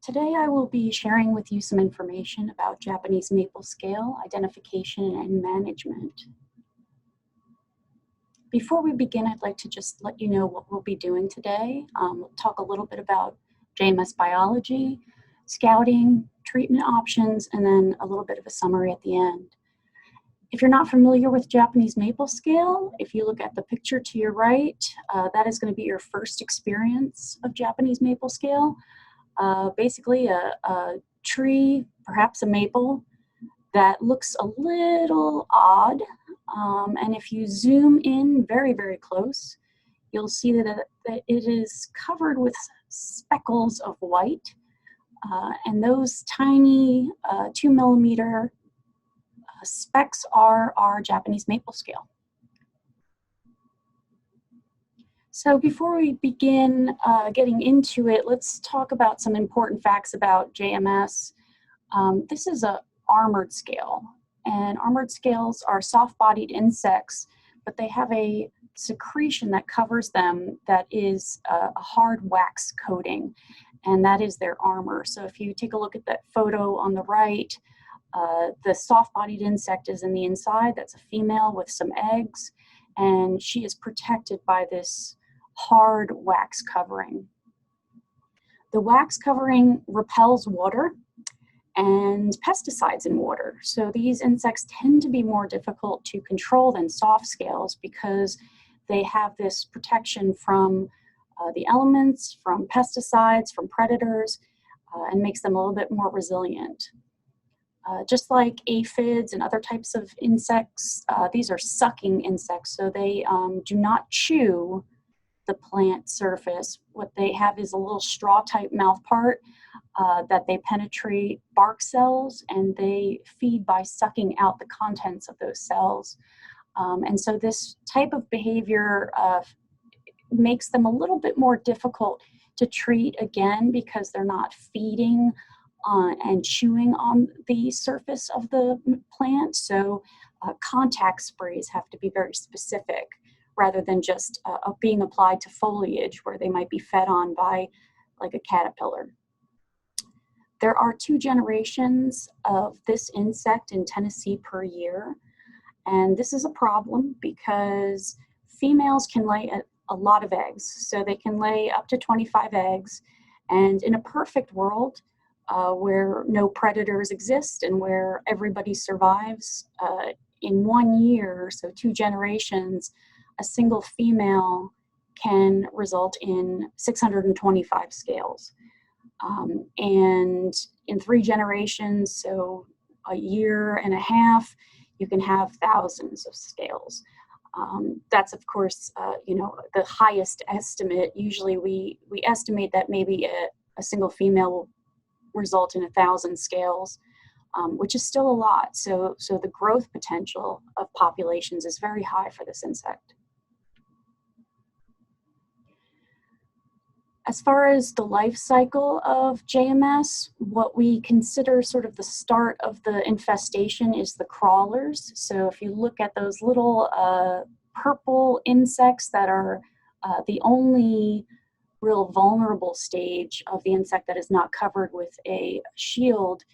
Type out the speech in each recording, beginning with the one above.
Today I will be sharing with you some information about Japanese maple scale identification and management. Before we begin, I'd like to just let you know what we'll be doing today. We'll talk a little bit about JMS biology, scouting, treatment options, and then a little bit of a summary at the end. If you're not familiar with Japanese maple scale, if you look at the picture to your right, that is going to be your first experience of Japanese maple scale. Basically a tree, perhaps a maple, that looks a little odd. And if you zoom in very, very close, you'll see that it is covered with speckles of white. And those tiny 2 millimeter specks are our Japanese maple scale. So before we begin getting into it, let's talk about some important facts about JMS. This is an armored scale, and armored scales are soft-bodied insects, but they have a secretion that covers them that is a hard wax coating, and that is their armor. So if you take a look at that photo on the right, the soft-bodied insect is in the inside. That's a female with some eggs, and she is protected by this hard wax covering. The wax covering repels water and pesticides in water. So these insects tend to be more difficult to control than soft scales because they have this protection from the elements, from pesticides, from predators, and makes them a little bit more resilient. Just like aphids and other types of insects, these are sucking insects, so they do not chew the plant surface. What they have is a little straw-type mouth part that they penetrate bark cells, and they feed by sucking out the contents of those cells. And so this type of behavior makes them a little bit more difficult to treat, again, because they're not feeding and chewing on the surface of the plant. So contact sprays have to be very specific rather than just being applied to foliage where they might be fed on by like a caterpillar. There are 2 generations of this insect in Tennessee per year. And this is a problem because females can lay a lot of eggs. So they can lay up to 25 eggs. And in a perfect world, where no predators exist and where everybody survives, in 1 year, so 2 generations, a single female can result in 625 scales. And in 3 generations, so a year and a half, you can have thousands of scales. That's, of course, the highest estimate. Usually we estimate that maybe a single female will result in 1,000 scales, which is still a lot. So the growth potential of populations is very high for this insect. As far as the life cycle of JMS, what we consider sort of the start of the infestation is the crawlers. So if you look at those little purple insects that are the only real vulnerable stage of the insect that is not covered with a shield,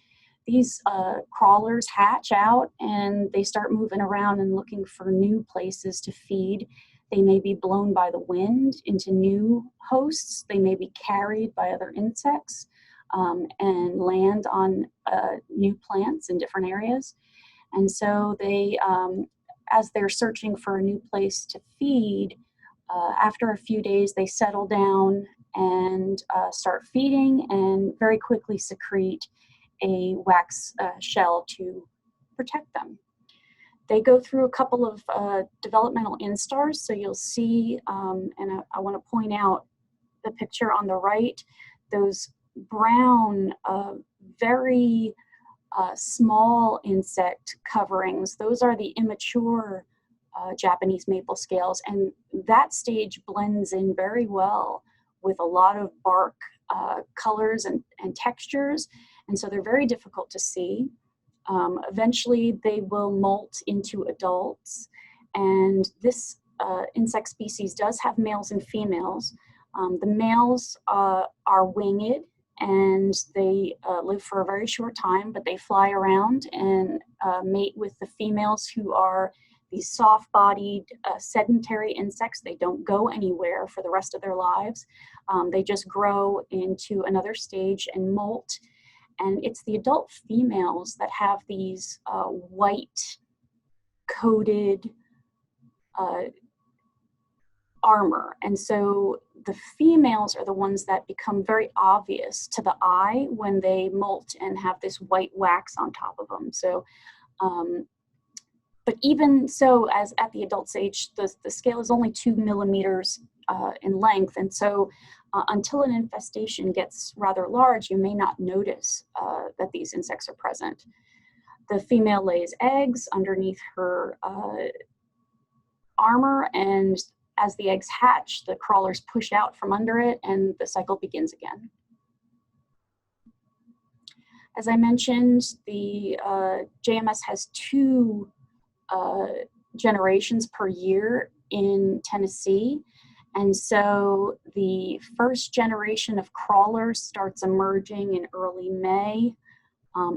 these crawlers hatch out and they start moving around and looking for new places to feed. They may be blown by the wind into new hosts. They may be carried by other insects and land on new plants in different areas. And so they, as they're searching for a new place to feed, after a few days, they settle down and start feeding and very quickly secrete a wax shell to protect them. They go through a couple of developmental instars, so you'll see, and I want to point out the picture on the right, those brown, very small insect coverings. Those are the immature Japanese maple scales, and that stage blends in very well with a lot of bark colors and textures, and so they're very difficult to see. Eventually they will molt into adults, and this insect species does have males and females. The males are winged and they live for a very short time, but they fly around and mate with the females, who are these soft-bodied sedentary insects. They don't go anywhere for the rest of their lives. They just grow into another stage and molt. And it's the adult females that have these white coated armor. And so the females are the ones that become very obvious to the eye when they molt and have this white wax on top of them. So, but even so, as at the adult stage, the scale is only 2 millimeters in length. And so until an infestation gets rather large, you may not notice that these insects are present. The female lays eggs underneath her armor, and as the eggs hatch, the crawlers push out from under it and the cycle begins again. As I mentioned, the JMS has 2 generations per year in Tennessee. And so the first generation of crawlers starts emerging in early May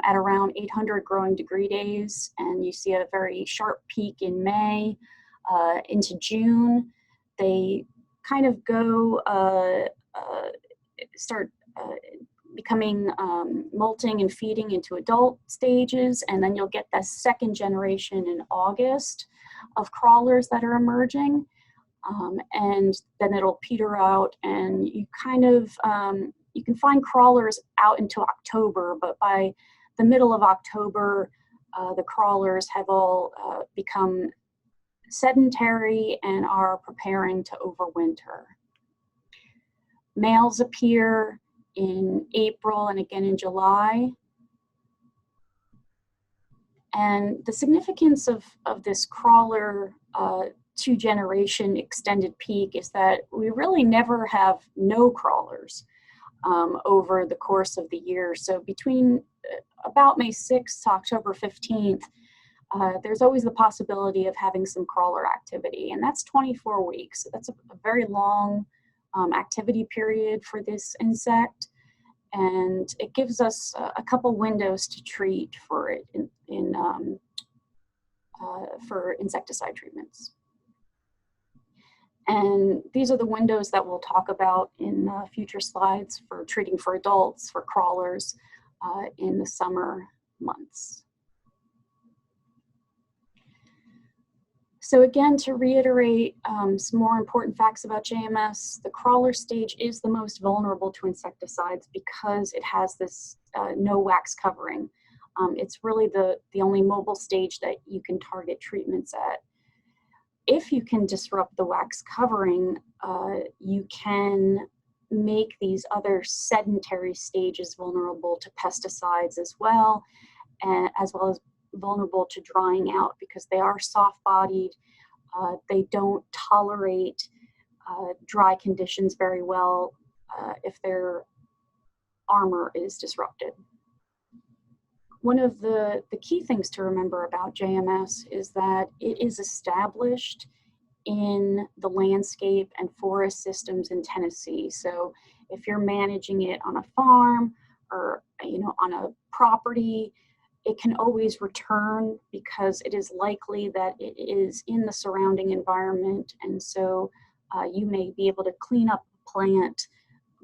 at around 800 growing degree days. And you see a very sharp peak in May into June. They kind of go, start becoming molting and feeding into adult stages, and then you'll get the second generation in August of crawlers that are emerging, and then it'll peter out, and you kind of, you can find crawlers out into October, but by the middle of October, the crawlers have all become sedentary and are preparing to overwinter. Males appear in April and again in July. And the significance of this crawler 2-generation extended peak is that we really never have no crawlers over the course of the year. So between about May 6th to October 15th, there's always the possibility of having some crawler activity, and that's 24 weeks. So that's a very long activity period for this insect, and it gives us a couple windows to treat for it for insecticide treatments. And these are the windows that we'll talk about in future slides for treating for adults, for crawlers in the summer months. So again, to reiterate some more important facts about JMS, the crawler stage is the most vulnerable to insecticides because it has this no wax covering. It's really the only mobile stage that you can target treatments at. If you can disrupt the wax covering, you can make these other sedentary stages vulnerable to pesticides as well as vulnerable to drying out because they are soft-bodied. They don't tolerate dry conditions very well if their armor is disrupted. One of the key things to remember about JMS is that it is established in the landscape and forest systems in Tennessee. So if you're managing it on a farm or on a property, it can always return because it is likely that it is in the surrounding environment. And so you may be able to clean up the plant,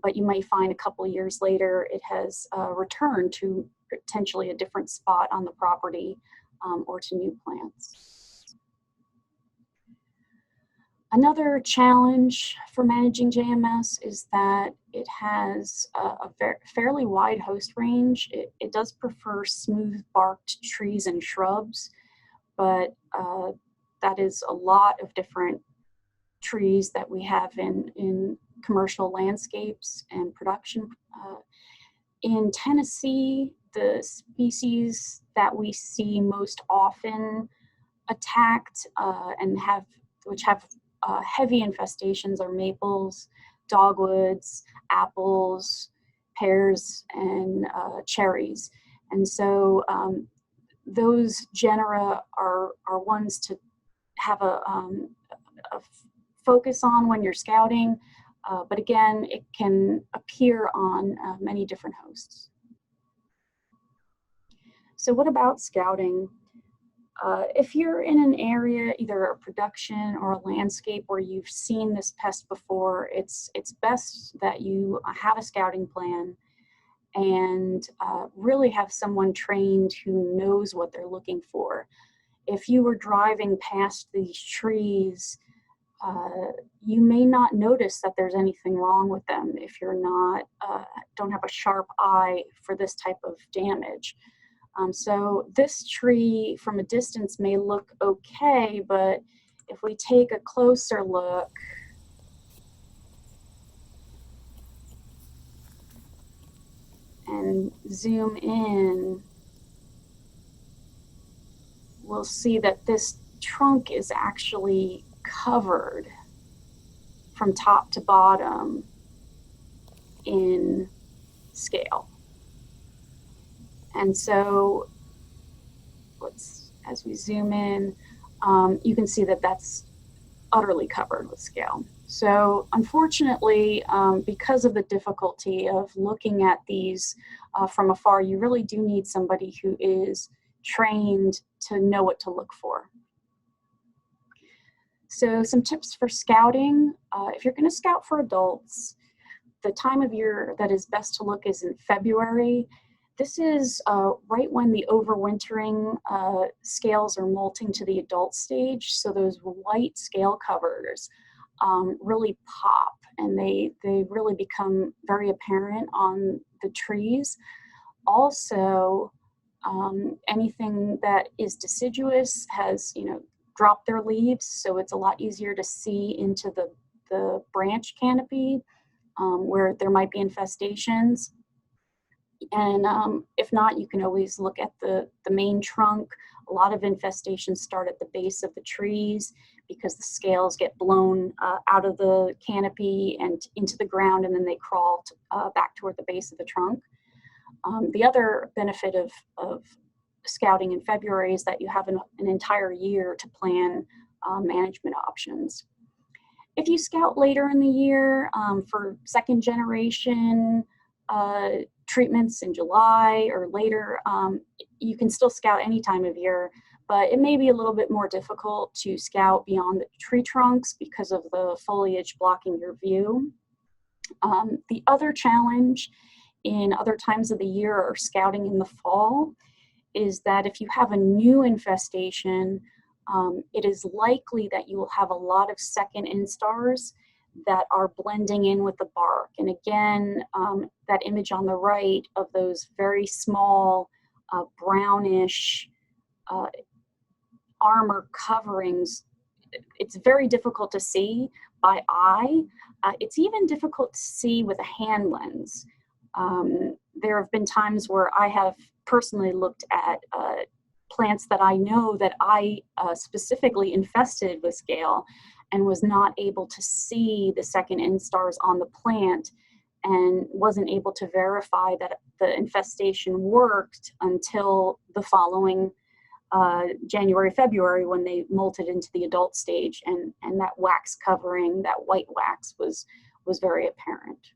but you may find a couple of years later it has returned to potentially a different spot on the property or to new plants. Another challenge for managing JMS is that it has a fairly wide host range. It does prefer smooth-barked trees and shrubs, but that is a lot of different trees that we have in commercial landscapes and production. In Tennessee, the species that we see most often attacked and which have heavy infestations are maples, dogwoods, apples, pears, and cherries. And so those genera are ones to have a focus on when you're scouting. But again, it can appear on many different hosts. So what about scouting? If you're in an area, either a production or a landscape where you've seen this pest before, it's best that you have a scouting plan and really have someone trained who knows what they're looking for. If you were driving past these trees, you may not notice that there's anything wrong with them if you're not, don't have a sharp eye for this type of damage. So this tree from a distance may look okay, but if we take a closer look, and zoom in, we'll see that this trunk is actually covered from top to bottom in scale. And so as we zoom in, you can see that that's utterly covered with scale. So unfortunately, because of the difficulty of looking at these from afar, you really do need somebody who is trained to know what to look for. So some tips for scouting. If you're going to scout for adults, the time of year that is best to look is in February. This is right when the overwintering scales are molting to the adult stage. So those white scale covers really pop, and they really become very apparent on the trees. Also, anything that is deciduous has, dropped their leaves, so it's a lot easier to see into the branch canopy where there might be infestations. And if not, you can always look at the main trunk. A lot of infestations start at the base of the trees because the scales get blown out of the canopy and into the ground, and then they crawl back toward the base of the trunk. The other benefit of scouting in February is that you have an entire year to plan management options. If you scout later in the year for second generation treatments in July or later, you can still scout any time of year, but it may be a little bit more difficult to scout beyond the tree trunks because of the foliage blocking your view. The other challenge in other times of the year or scouting in the fall is that if you have a new infestation, it is likely that you will have a lot of second instars that are blending in with the bark. And again, that image on the right of those very small brownish armor coverings, it's very difficult to see by eye. It's even difficult to see with a hand lens. There have been times where I have personally looked at plants that I know that I specifically infested with scale and was not able to see the second instars on the plant and wasn't able to verify that the infestation worked until the following January, February, when they molted into the adult stage, and that wax covering, that white wax was very apparent.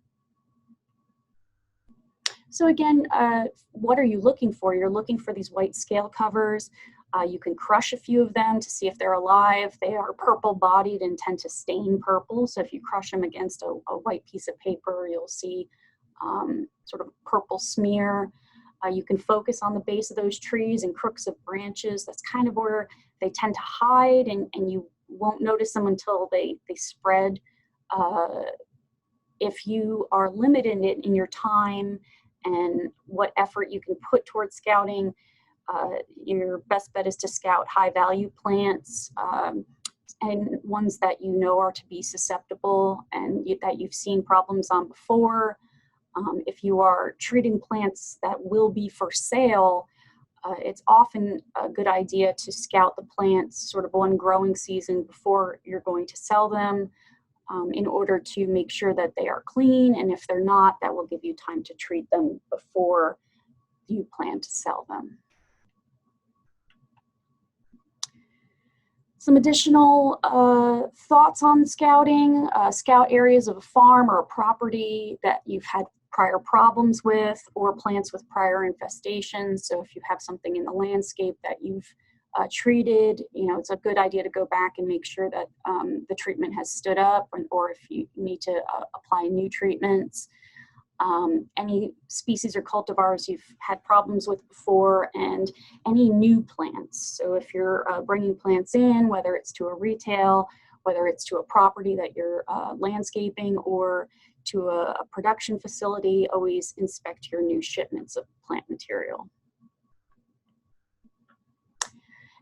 So again, what are you looking for? You're looking for these white scale covers. You can crush a few of them to see if they're alive. They are purple bodied and tend to stain purple. So if you crush them against a white piece of paper, you'll see sort of purple smear. You can focus on the base of those trees and crooks of branches. That's kind of where they tend to hide, and you won't notice them until they spread. If you are limited in your time and what effort you can put towards scouting, your best bet is to scout high value plants and ones that you know are to be susceptible and that you've seen problems on before. If you are treating plants that will be for sale, it's often a good idea to scout the plants sort of one growing season before you're going to sell them in order to make sure that they are clean. And if they're not, that will give you time to treat them before you plan to sell them. Some additional thoughts on scouting. Scout areas of a farm or a property that you've had prior problems with, or plants with prior infestations. So if you have something in the landscape that you've treated, it's a good idea to go back and make sure that the treatment has stood up, or if you need to apply new treatments. Any species or cultivars you've had problems with before, and any new plants. So if you're bringing plants in, whether it's to a retail, whether it's to a property that you're landscaping, or to a production facility, always inspect your new shipments of plant material.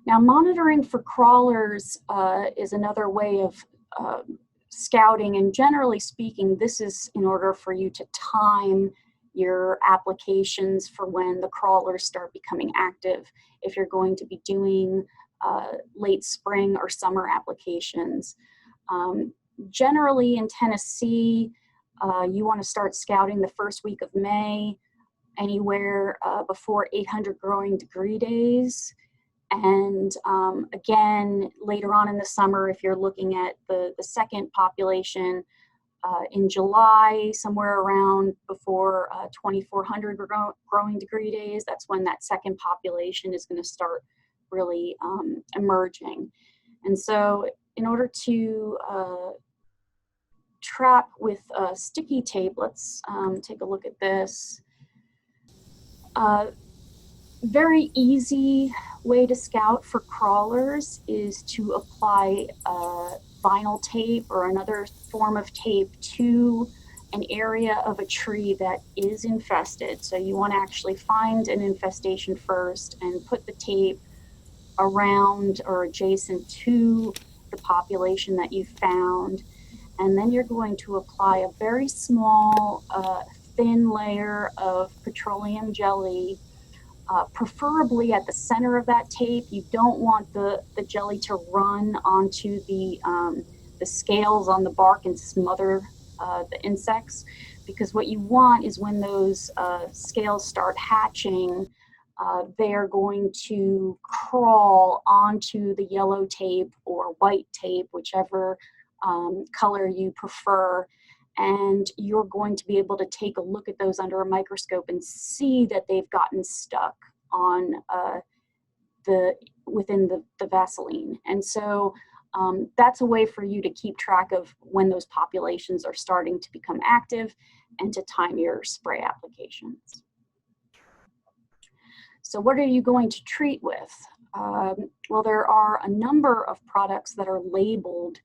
Now, monitoring for crawlers is another way of scouting, and generally speaking, this is in order for you to time your applications for when the crawlers start becoming active. If you're going to be doing late spring or summer applications. Generally in Tennessee, you want to start scouting the first week of May, anywhere before 800 growing degree days. And again, later on in the summer, if you're looking at the second population in July, somewhere around before 2400 growing degree days, that's when that second population is going to start really emerging. And so in order to trap with sticky tape, let's take a look at this. Very easy way to scout for crawlers is to apply vinyl tape or another form of tape to an area of a tree that is infested. So you want to actually find an infestation first and put the tape around or adjacent to the population that you found. And then you're going to apply a very small, thin layer of petroleum jelly, preferably at the center of that tape. You don't want the jelly to run onto the scales on the bark and smother the insects, because what you want is when those scales start hatching, they are going to crawl onto the yellow tape or white tape, whichever color you prefer, and you're going to be able to take a look at those under a microscope and see that they've gotten stuck on within the Vaseline. And so that's a way for you to keep track of when those populations are starting to become active and to time your spray applications. So what are you going to treat with? Well, there are a number of products that are labeled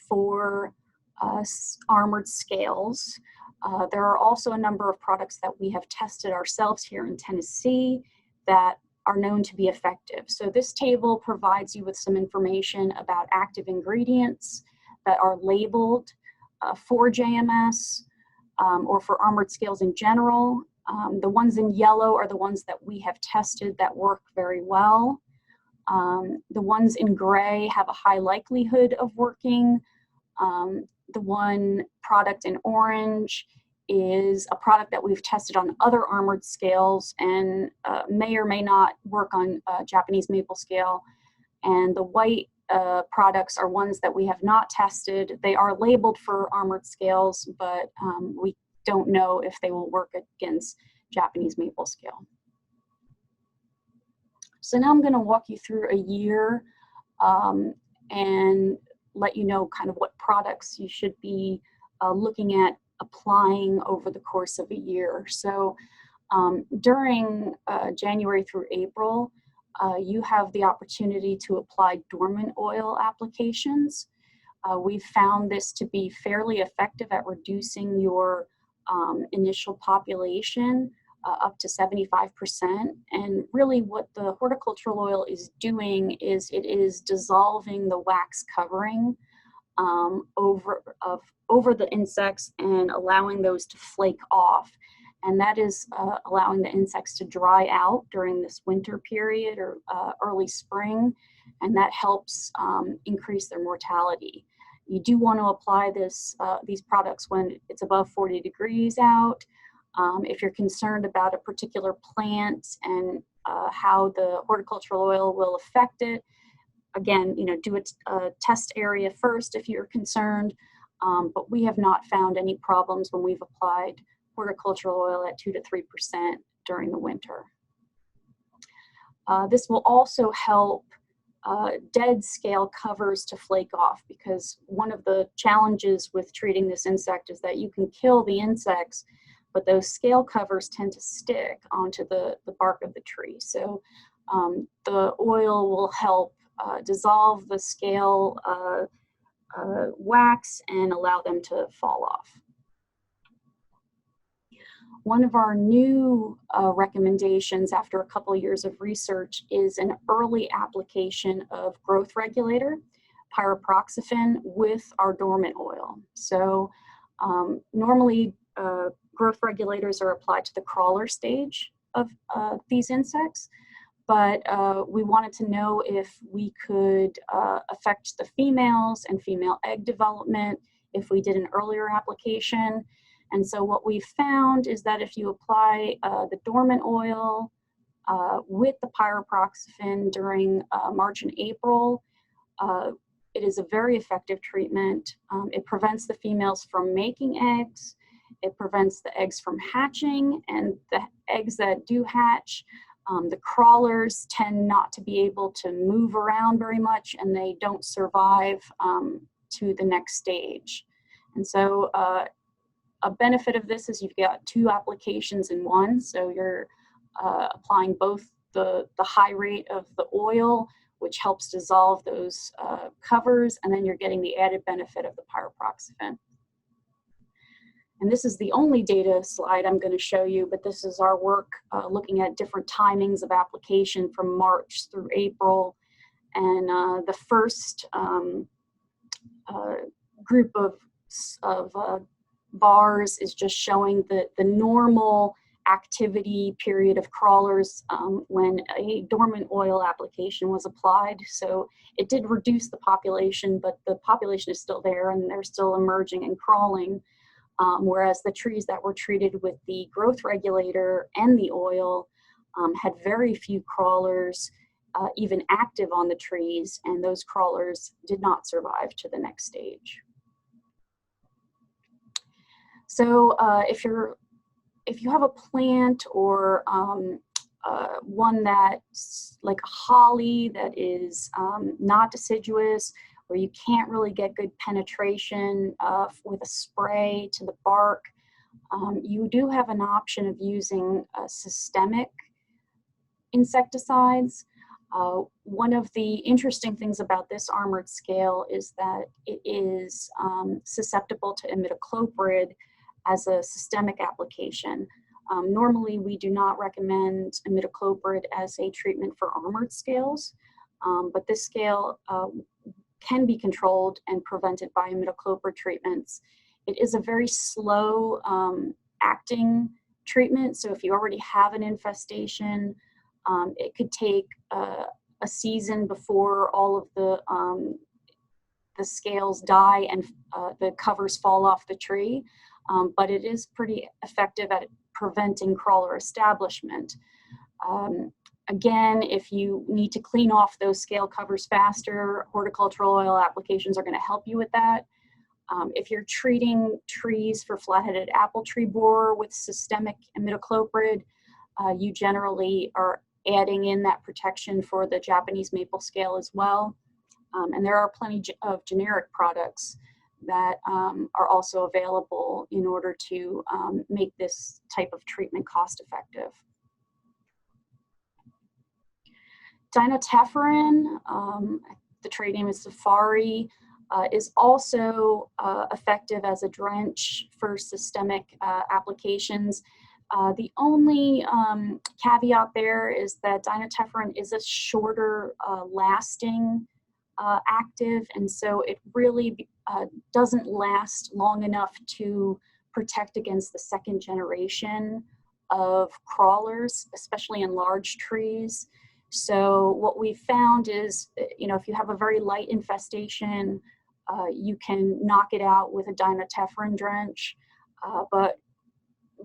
for armored scales. There are also a number of products that we have tested ourselves here in Tennessee that are known to be effective. So this table provides you with some information about active ingredients that are labeled for JMS or for armored scales in general. The ones in yellow are the ones that we have tested that work very well. The ones in gray have a high likelihood of working. The one product in orange is a product that we've tested on other armored scales and may or may not work on Japanese maple scale. And the white products are ones that we have not tested. They are labeled for armored scales, but we don't know if they will work against Japanese maple scale. So now I'm going to walk you through a year and let you know kind of what products you should be looking at applying over the course of a year. So during January through April, you have the opportunity to apply dormant oil applications. We've found this to be fairly effective at reducing your initial population up to 75%. And really what the horticultural oil is doing is it is dissolving the wax covering over the insects and allowing those to flake off. And that is allowing the insects to dry out during this winter period or early spring, and that helps increase their mortality. You do want to apply these products when it's above 40 degrees out. If you're concerned about a particular plant and how the horticultural oil will affect it, again, do a test area first if you're concerned, but we have not found any problems when we've applied horticultural oil at 2 to 3% during the winter. This will also help dead scale covers to flake off, because one of the challenges with treating this insect is that you can kill the insects, but those scale covers tend to stick onto the bark of the tree. So the oil will help dissolve the scale wax and allow them to fall off. One of our new recommendations after a couple of years of research is an early application of growth regulator, Pyriproxyfen, with our dormant oil. So normally growth regulators are applied to the crawler stage of these insects, but we wanted to know if we could affect the females and female egg development if we did an earlier application. And so what we found is that if you apply the dormant oil with the Pyriproxyfen during March and April, it is a very effective treatment. It prevents the females from making eggs. It prevents the eggs from hatching, and the eggs that do hatch, the crawlers tend not to be able to move around very much, and they don't survive to the next stage. And so a benefit of this is you've got 2 applications in one. So you're applying both the high rate of the oil, which helps dissolve those covers, and then you're getting the added benefit of the Pyriproxyfen. And this is the only data slide I'm going to show you, but this is our work looking at different timings of application from March through April. And the first group of bars is just showing the normal activity period of crawlers when a dormant oil application was applied. So it did reduce the population, but the population is still there and they're still emerging and crawling. Whereas the trees that were treated with the growth regulator and the oil had very few crawlers even active on the trees, and those crawlers did not survive to the next stage. So if you have a plant or one that's like a holly that is not deciduous, where you can't really get good penetration with a spray to the bark, you do have an option of using systemic insecticides. One of the interesting things about this armored scale is that it is susceptible to imidacloprid as a systemic application. Normally, we do not recommend imidacloprid as a treatment for armored scales, but this scale can be controlled and prevented by imidacloprid treatments. It is a very slow acting treatment, so if you already have an infestation, it could take a season before all of the scales die and the covers fall off the tree. But it is pretty effective at preventing crawler establishment. Again, if you need to clean off those scale covers faster, horticultural oil applications are going to help you with that. If you're treating trees for flat-headed apple tree borer with systemic imidacloprid, you generally are adding in that protection for the Japanese maple scale as well. And there are plenty of generic products that are also available in order to make this type of treatment cost effective. Dinotefuran, the trade name is Safari, is also effective as a drench for systemic applications. The only caveat there is that dinotefuran is a shorter lasting active, and so it really doesn't last long enough to protect against the second generation of crawlers, especially in large trees. So what we found is, if you have a very light infestation, you can knock it out with a dinotefuran drench, but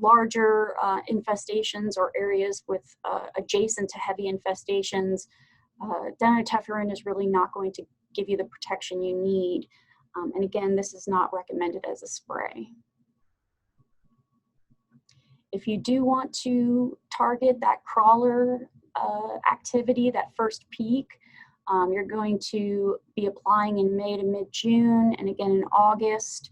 larger infestations or areas with adjacent to heavy infestations, Dinotefuran is really not going to give you the protection you need. And again, this is not recommended as a spray. If you do want to target that crawler activity, that first peak, you're going to be applying in May to mid-June, and again in August,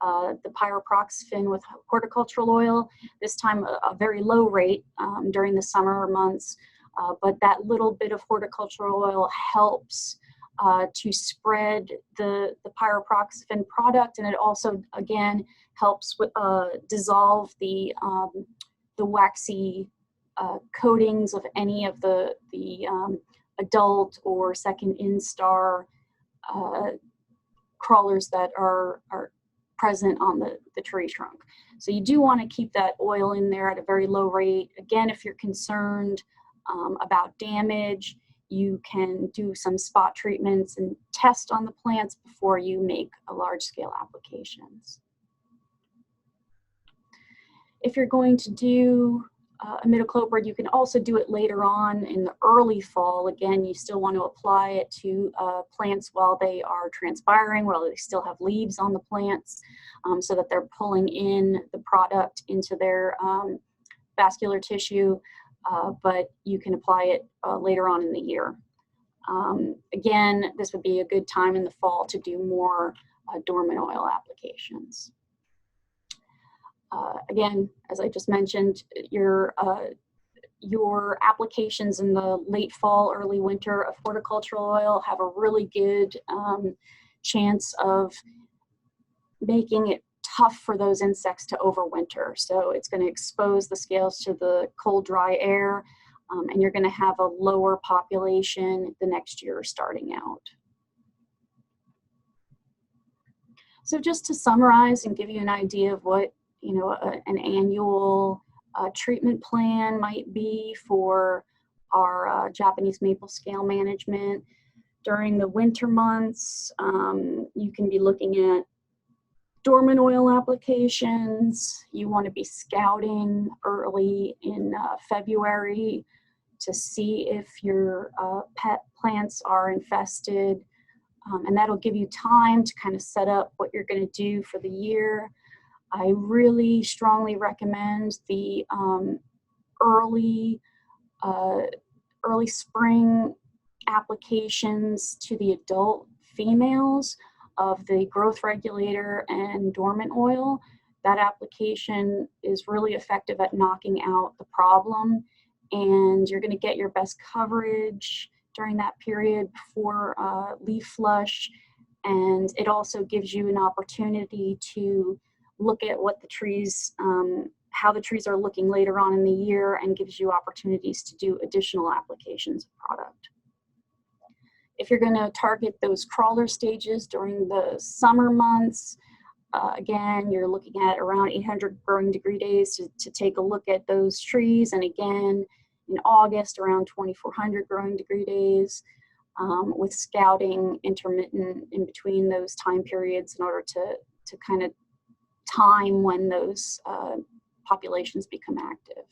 the Pyriproxyfen with horticultural oil, this time a very low rate during the summer months, but that little bit of horticultural oil helps to spread the Pyriproxyfen product, and it also, again, helps with, dissolve the waxy coatings of any of the adult or second instar crawlers that are present on the tree trunk. So you do want to keep that oil in there at a very low rate. Again, if you're concerned about damage, you can do some spot treatments and test on the plants before you make a large-scale applications. If you're going to do imidacloprid, you can also do it later on in the early fall. Again, you still want to apply it to plants while they are transpiring, while they still have leaves on the plants, so that they're pulling in the product into their vascular tissue, but you can apply it later on in the year. Again, this would be a good time in the fall to do more dormant oil applications. Again, as I just mentioned, your applications in the late fall, early winter of horticultural oil have a really good chance of making it tough for those insects to overwinter. So it's going to expose the scales to the cold, dry air, and you're going to have a lower population the next year starting out. So just to summarize and give you an idea of what an annual treatment plan might be for our Japanese maple scale management. During the winter months, you can be looking at dormant oil applications. You want to be scouting early in February to see if your pet plants are infested, and that'll give you time to kind of set up what you're going to do for the year. I really strongly recommend the early spring applications to the adult females of the growth regulator and dormant oil. That application is really effective at knocking out the problem, and you're going to get your best coverage during that period before leaf flush, and it also gives you an opportunity to look at what the trees, how the trees are looking later on in the year, and gives you opportunities to do additional applications of product. If you're going to target those crawler stages during the summer months, again, you're looking at around 800 growing degree days to take a look at those trees, and again, in August, around 2400 growing degree days, with scouting intermittent in between those time periods in order to kind of time when those populations become active.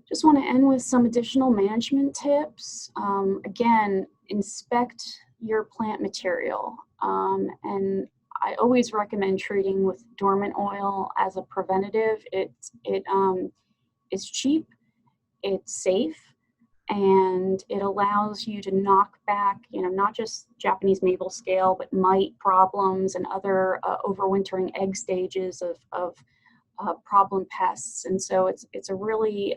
Just want to end with some additional management tips. Again, inspect your plant material, and I always recommend treating with dormant oil as a preventative. It is cheap, it's safe, and it allows you to knock back, not just Japanese maple scale, but mite problems and other overwintering egg stages of problem pests. And so it's a really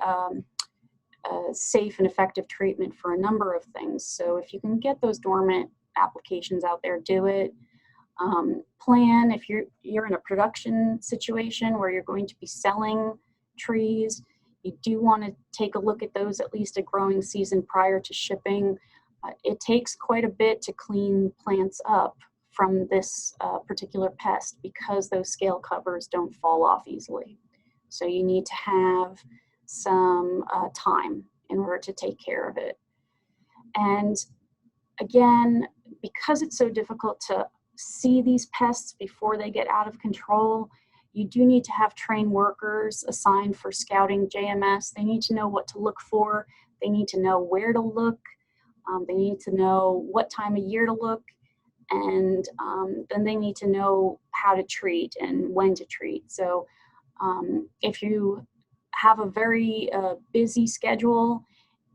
safe and effective treatment for a number of things. So if you can get those dormant applications out there, do it. Plan if you're in a production situation where you're going to be selling trees. You do want to take a look at those at least a growing season prior to shipping. It takes quite a bit to clean plants up from this particular pest because those scale covers don't fall off easily. So you need to have some time in order to take care of it. And again, because it's so difficult to see these pests before they get out of control, You do need to have trained workers assigned for scouting JMS. They need to know what to look for. They need to know where to look. They need to know what time of year to look. And then they need to know how to treat and when to treat. So if you have a very busy schedule,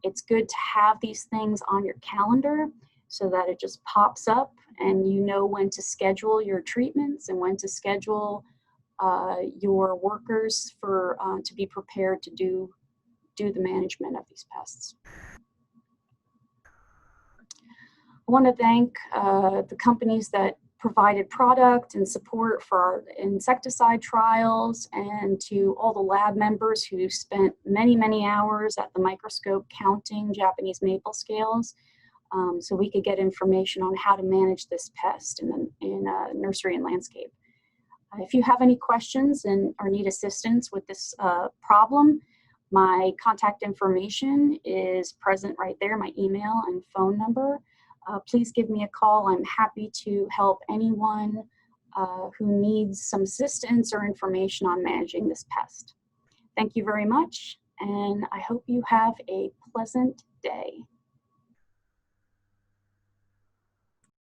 it's good to have these things on your calendar so that it just pops up and you know when to schedule your treatments and when to schedule your workers for to be prepared to do the management of these pests. I want to thank the companies that provided product and support for our insecticide trials, and to all the lab members who spent many, many hours at the microscope counting Japanese maple scales so we could get information on how to manage this pest in nursery and landscape. If you have any questions or need assistance with this problem, my contact information is present right there, my email and phone number. Please give me a call. I'm happy to help anyone who needs some assistance or information on managing this pest. Thank you very much, and I hope you have a pleasant day.